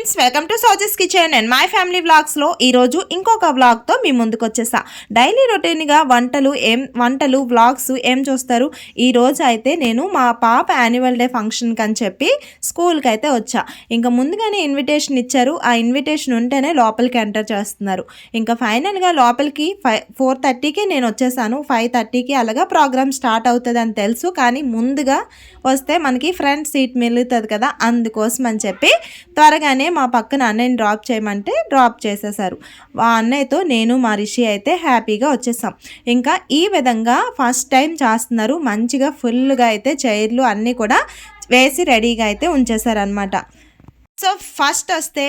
Friends, welcome to సోజెస్ kitchen and my family వ్లాగ్స్లో ఈరోజు ఇంకొక వ్లాగ్తో మీ ముందుకు వచ్చేసా. డైలీ రొటీన్గా వంటలు వ్లాగ్స్ ఏం చూస్తారు. ఈరోజు అయితే నేను మా పాప యాన్యువల్ డే ఫంక్షన్కి అని చెప్పి స్కూల్కి అయితే వచ్చా. ఇంకా ముందుగానే ఇన్విటేషన్ ఇచ్చారు. ఆ ఇన్విటేషన్ ఉంటేనే లోపలికి ఎంటర్ చేస్తున్నారు. ఇంకా ఫైనల్గా లోపలికి 4:30కి నేను వచ్చేసాను. 5:30కి అలాగా ప్రోగ్రామ్ స్టార్ట్ అవుతుంది అని తెలుసు, కానీ ముందుగా వస్తే మనకి ఫ్రంట్ సీట్ మిగులుతుంది కదా, అందుకోసం అని చెప్పి త్వరగానే మా పక్కన అన్నయ్యని డ్రాప్ చేయమంటే డ్రాప్ చేసేసారు. ఆ అన్నయ్యతో నేను మా రిషి అయితే హ్యాపీగా వచ్చేసాం. ఇంకా ఈ విధంగా ఫస్ట్ టైం చేస్తున్నారు. మంచిగా ఫుల్గా అయితే చైర్లు అన్నీ కూడా వేసి రెడీగా అయితే ఉంచేసారనమాట. సో ఫస్ట్ వస్తే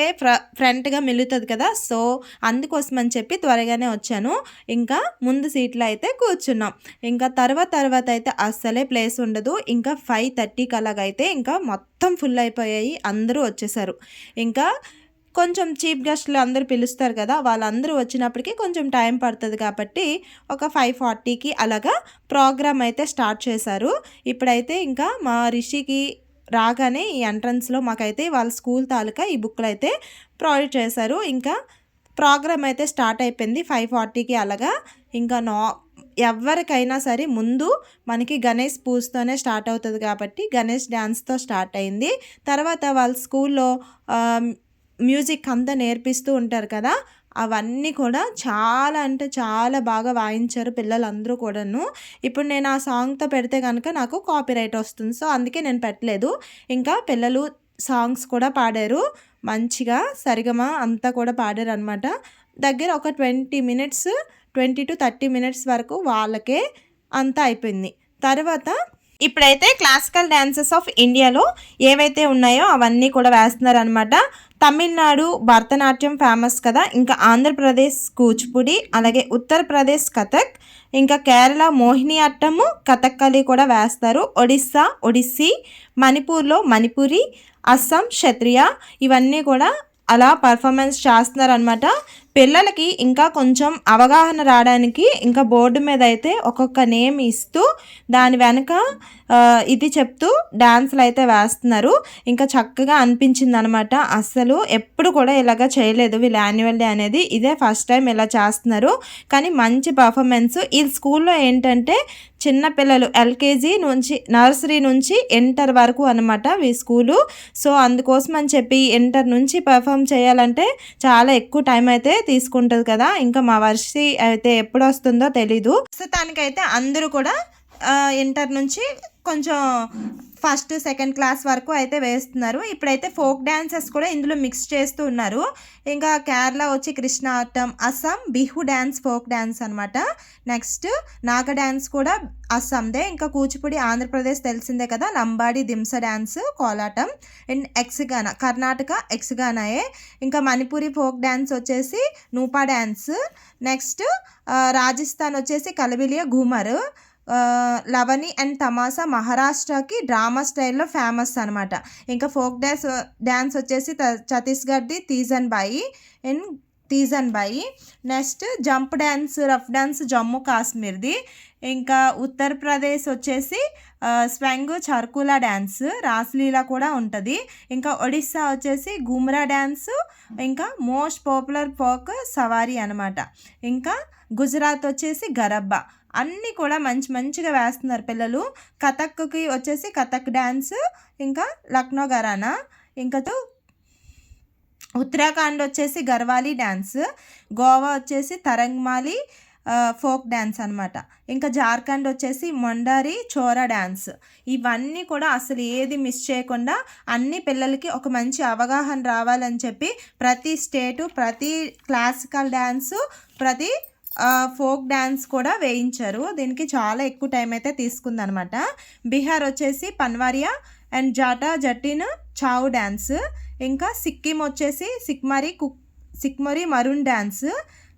ఫ్రంట్గా మిగులుతుంది కదా, సో అందుకోసం అని చెప్పి త్వరగానే వచ్చాను. ఇంకా ముందు సీట్లో అయితే కూర్చున్నాం. ఇంకా తర్వాత అయితే అస్సలే ప్లేస్ ఉండదు. ఇంకా 5:30కి అలాగైతే ఇంకా మొత్తం ఫుల్ అయిపోయాయి, అందరూ వచ్చేసారు. ఇంకా కొంచెం చీఫ్ గెస్ట్లు అందరూ పిలుస్తారు కదా, వాళ్ళందరూ వచ్చినప్పటికీ కొంచెం టైం పడుతుంది కాబట్టి ఒక 5:40కి అలాగా ప్రోగ్రామ్ అయితే స్టార్ట్ చేశారు. ఇప్పుడైతే ఇంకా మా రిషికి రాగానే ఈ ఎంట్రన్స్లో మాకైతే వాళ్ళ స్కూల్ తాలూకా ఈ బుక్లు అయితే ప్రొవైడ్ చేశారు. ఇంకా ప్రోగ్రామ్ అయితే స్టార్ట్ అయిపోయింది 5:40కి అలాగా. ఇంకా ఎవరికైనా సరే ముందు మనకి గణేష్ పూజతోనే స్టార్ట్ అవుతుంది కాబట్టి గణేష్ డ్యాన్స్తో స్టార్ట్ అయింది. తర్వాత వాళ్ళ స్కూల్లో మ్యూజిక్ అంతా నేర్పిస్తూ ఉంటారు కదా, అవన్నీ కూడా చాలా అంటే చాలా బాగా వాయించారు పిల్లలందరూ కూడాను. ఇప్పుడు నేను ఆ సాంగ్తో పెడితే కనుక నాకు కాపీరైట్ వస్తుంది, సో అందుకే నేను పెట్టలేదు. ఇంకా పిల్లలు సాంగ్స్ కూడా పాడారు మంచిగా, సరిగమ అంతా కూడా పాడారు అనమాట. దగ్గర ఒక 20 to 30 మినిట్స్ వరకు వాళ్ళకే అంతా అయిపోయింది. తర్వాత ఇప్పుడైతే క్లాసికల్ డ్యాన్సెస్ ఆఫ్ ఇండియాలో ఏవైతే ఉన్నాయో అవన్నీ కూడా వేస్తున్నారు అనమాట. తమిళనాడు భరతనాట్యం ఫేమస్ కదా, ఇంకా ఆంధ్రప్రదేశ్ కూచిపూడి, అలాగే ఉత్తరప్రదేశ్ కథక్, ఇంకా కేరళ మోహిని అట్టము కథక్కలి కూడా వేస్తారు. ఒడిస్సా ఒడిస్సీ, మణిపూర్లో మణిపురి, అస్సాం క్షత్రియ, ఇవన్నీ కూడా అలా పర్ఫార్మెన్స్ చేస్తున్నారనమాట. పిల్లలకి ఇంకా కొంచెం అవగాహన రావడానికి ఇంకా బోర్డు మీద అయితే ఒక్కొక్క నేమ్ ఇస్తూ దాని వెనక ఇది చెప్తూ డ్యాన్సులు అయితే వేస్తున్నారు. ఇంకా చక్కగా అనిపించింది అనమాట. అస్సలు ఎప్పుడు కూడా ఇలాగా చేయలేదు వీళ్ళు యాన్యువల్ డే అనేది, ఇదే ఫస్ట్ టైం ఇలా చేస్తున్నారు. కానీ మంచి పర్ఫార్మెన్స్. ఈ స్కూల్లో ఏంటంటే చిన్నపిల్లలు ఎల్కేజీ నుంచి నర్సరీ నుంచి ఇంటర్ వరకు అనమాట ఈ స్కూలు. సో అందుకోసం అని చెప్పి ఇంటర్ నుంచి పర్ఫామ్ చేయాలంటే చాలా ఎక్కువ టైం అయితే తీసుకుంటుంది కదా. ఇంకా మా వర్షి అయితే ఎప్పుడు వస్తుందో తెలీదు. ప్రస్తుతానికైతే అందరూ కూడా ఇంటర్ నుంచి కొంచెం ఫస్ట్ సెకండ్ క్లాస్ వరకు అయితే వేస్తున్నారు. ఇప్పుడైతే ఫోక్ డ్యాన్సెస్ కూడా ఇందులో మిక్స్ చేస్తూ ఉన్నారు. ఇంకా కేరళ వచ్చి Krishnattam, Assam Bihu dance folk dance అనమాట. నెక్స్ట్ నాగ డ్యాన్స్ కూడా అస్సాందే. ఇంకా కూచిపూడి ఆంధ్రప్రదేశ్ తెలిసిందే కదా, లంబాడి దింస డ్యాన్స్ కోలాటం. అండ్ యక్షగాన కర్ణాటక యక్షగానాయే. ఇంకా మణిపూరి ఫోక్ డ్యాన్స్ వచ్చేసి నూపా డ్యాన్స్. నెక్స్ట్ రాజస్థాన్ వచ్చేసి కలబిలియా ఘూమర్. లవని అండ్ తమాసా మహారాష్ట్రకి డ్రామా స్టైల్లో ఫేమస్ అనమాట. ఇంకా ఫోక్ డ్యాన్స్ వచ్చేసి ఛత్తీస్గఢ్ది Teejan Bai. Next jump dance Rouf dance Jammu కాశ్మీర్ది. ఇంకా ఉత్తరప్రదేశ్ వచ్చేసి స్వెంగ్ చర్కులా డ్యాన్స్, రాస్లీలా కూడా ఉంటుంది. ఇంకా ఒడిస్సా వచ్చేసి గుమ్రా డ్యాన్స్, ఇంకా మోస్ట్ పాపులర్ ఫోక్ సవారీ అనమాట. ఇంకా గుజరాత్ వచ్చేసి గరబ్బా. అన్నీ కూడా మంచిగా వేస్తున్నారు పిల్లలు. కథక్కి వచ్చేసి కథక్ డ్యాన్స్, ఇంకా లక్నో ఘరానా. ఇంకా ఉత్తరాఖండ్ వచ్చేసి గర్వాలి డ్యాన్స్, గోవా వచ్చేసి తరంగ్మాలి ఫోక్ డ్యాన్స్ అనమాట. ఇంకా జార్ఖండ్ వచ్చేసి మొండారి చోరా డ్యాన్స్. ఇవన్నీ కూడా అసలు ఏది మిస్ చేయకుండా అన్ని పిల్లలకి ఒక మంచి అవగాహన రావాలని చెప్పి ప్రతి స్టేటు, ప్రతి క్లాసికల్ డ్యాన్సు, ప్రతి ఫోక్ డ్యాన్స్ కూడా వేయించారు. దీనికి చాలా ఎక్కువ టైం అయితే తీసుకుందనమాట. బీహార్ వచ్చేసి పన్వారియా అండ్ జాటా జటిన్ చావు డ్యాన్స్. ఇంకా సిక్కిం వచ్చేసి సిక్మరి మరూన్ డ్యాన్స్.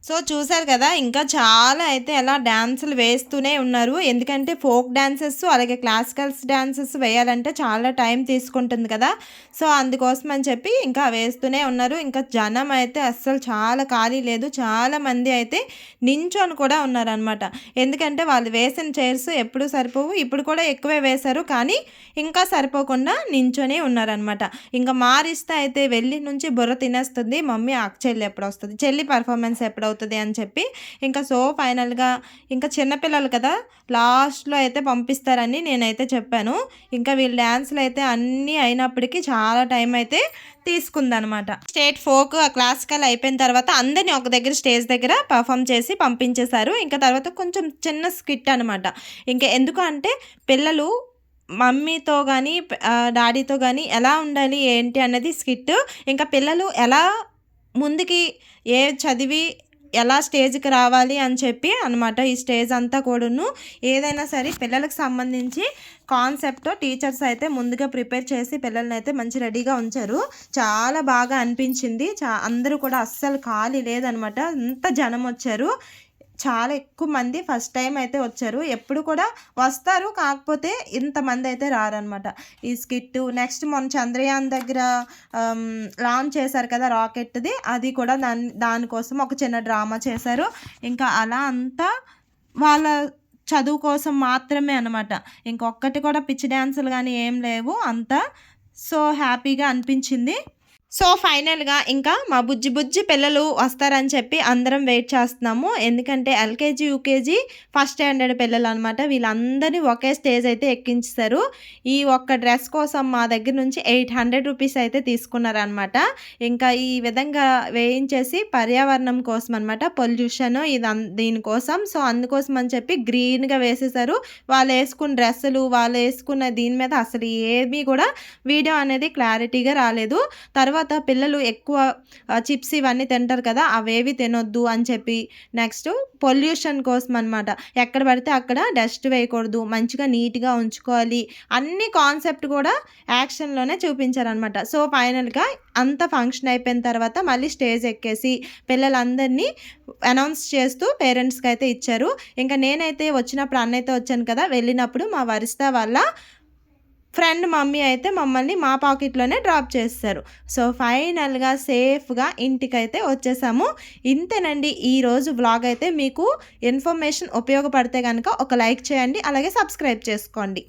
సో చూసారు కదా, ఇంకా చాలా అయితే అలా డాన్సులు వేస్తూనే ఉన్నారు. ఎందుకంటే ఫోక్ డాన్సెస్ అలాగే క్లాసికల్స్ డాన్సెస్ వేయాలంటే చాలా టైం తీసుకుంటుంది కదా. సో అందుకోసం అని చెప్పి ఇంకా వేస్తూనే ఉన్నారు. ఇంకా జనం అయితే అస్సలు చాలా ఖాళీ లేదు, చాలామంది అయితే నించొని కూడా ఉన్నారనమాట. ఎందుకంటే వాళ్ళు వేసిన చైర్స్ ఎప్పుడు సరిపోవు, ఇప్పుడు కూడా ఎక్కువే వేశారు కానీ ఇంకా సరిపోకుండా నించొని ఉన్నారనమాట. ఇంకా మారిస్తే అయితే వెళ్ళి నుంచి బుర్ర తినేస్తుంది, మమ్మీ చెల్లి ఎప్పుడు వస్తుంది, చెల్లి పర్ఫార్మెన్స్ ఎప్పుడు అవుతుంది అని చెప్పి. ఇంకా సో ఫైనల్గా ఇంకా చిన్నపిల్లలు కదా, లాస్ట్లో అయితే పంపిస్తారని నేనైతే చెప్పాను. ఇంకా వీళ్ళ డ్యాన్స్లు అయితే అన్నీ అయినప్పటికీ చాలా టైం అయితే తీసుకుందనమాట. స్టేట్ ఫోక్ క్లాసికల్ అయిపోయిన తర్వాత అందరినీ ఒక దగ్గర స్టేజ్ దగ్గర పర్ఫామ్ చేసి పంపించేశారు. ఇంకా తర్వాత కొంచెం చిన్న స్కిట్ అనమాట. ఇంకా ఎందుకు అంటే పిల్లలు మమ్మీతో కానీ డాడీతో కానీ ఎలా ఉండాలి ఏంటి అన్నది స్కిట్. ఇంకా పిల్లలు ఎలా ముందుకి చదివి ఎలా స్టేజ్కి రావాలి అని చెప్పి అనమాట. ఈ స్టేజ్ అంతా కూడాను ఏదైనా సరే పిల్లలకు సంబంధించి కాన్సెప్ట్తో టీచర్స్ అయితే ముందుగా ప్రిపేర్ చేసి పిల్లల్ని అయితే మంచి రెడీగా ఉంచారు. చాలా బాగా అనిపించింది. అందరూ కూడా అస్సలు ఖాళీ లేదనమాట, అంత జనం వచ్చారు. చాలా ఎక్కువ మంది ఫస్ట్ టైం అయితే వచ్చారు, ఎప్పుడు కూడా వస్తారు కాకపోతే ఇంతమంది అయితే రారనమాట. ఈ స్కిట్ నెక్స్ట్ మొన్న చంద్రయాన్ దగ్గర లాంచ్ చేశారు కదా రాకెట్ది, అది కూడా దానికోసం ఒక చిన్న డ్రామా చేశారు. ఇంకా అలా అంతా వాళ్ళ చదువు కోసం మాత్రమే అనమాట. ఇంకొక్కటి కూడా పిచ్చి డ్యాన్సులు కానీ ఏం లేవు, అంతా సో హ్యాపీగా అనిపించింది. సో ఫైనల్గా ఇంకా మా బుజ్జి పిల్లలు వస్తారని చెప్పి అందరం వెయిట్ చేస్తున్నాము. ఎందుకంటే ఎల్కేజీ యూకేజీ ఫస్ట్ స్టాండర్డ్ పిల్లలు అనమాట, వీళ్ళందరినీ ఒకే స్టేజ్ అయితే ఎక్కించారు. ఈ ఒక్క డ్రెస్ కోసం మా దగ్గర నుంచి 800 రూపీస్ అయితే తీసుకున్నారనమాట. ఇంకా ఈ విధంగా వేయించేసి పర్యావరణం కోసం అనమాట, పొల్యూషన్ దీనికోసం. సో అందుకోసం అని చెప్పి గ్రీన్గా వేసేసారు. వాళ్ళు వేసుకున్న డ్రెస్సులు వాళ్ళు వేసుకున్న దీని మీద అసలు ఏమీ కూడా వీడియో అనేది క్లారిటీగా రాలేదు. తర్వాత పిల్లలు ఎక్కువ చిప్స్ ఇవన్నీ తింటారు కదా, అవేవి తినొద్దు అని చెప్పి. నెక్స్ట్ పొల్యూషన్ కోసం అనమాట, ఎక్కడ పడితే అక్కడ డస్ట్ వేయకూడదు, మంచిగా నీట్గా ఉంచుకోవాలి, అన్ని కాన్సెప్ట్ కూడా యాక్షన్లోనే చూపించారనమాట. సో ఫైనల్గా అంత ఫంక్షన్ అయిపోయిన తర్వాత మళ్ళీ స్టేజ్ ఎక్కేసి పిల్లలందరినీ అనౌన్స్ చేస్తూ పేరెంట్స్కి అయితే ఇచ్చారు. ఇంకా నేనైతే వచ్చినప్పుడు అన్నైతే వచ్చాను కదా, వెళ్ళినప్పుడు మా వరిస్తా వాళ్ళ ఫ్రెండ్ మమ్మీ అయితే మమ్మల్ని మా పాకెట్లోనే డ్రాప్ చేస్తారు. సో ఫైనల్గా సేఫ్గా ఇంటికైతే వచ్చేసాము. ఇంతేనండి ఈరోజు వ్లాగ్ అయితే. మీకు ఇన్ఫర్మేషన్ ఉపయోగపడితే కనుక ఒక లైక్ చేయండి, అలాగే సబ్స్క్రైబ్ చేసుకోండి.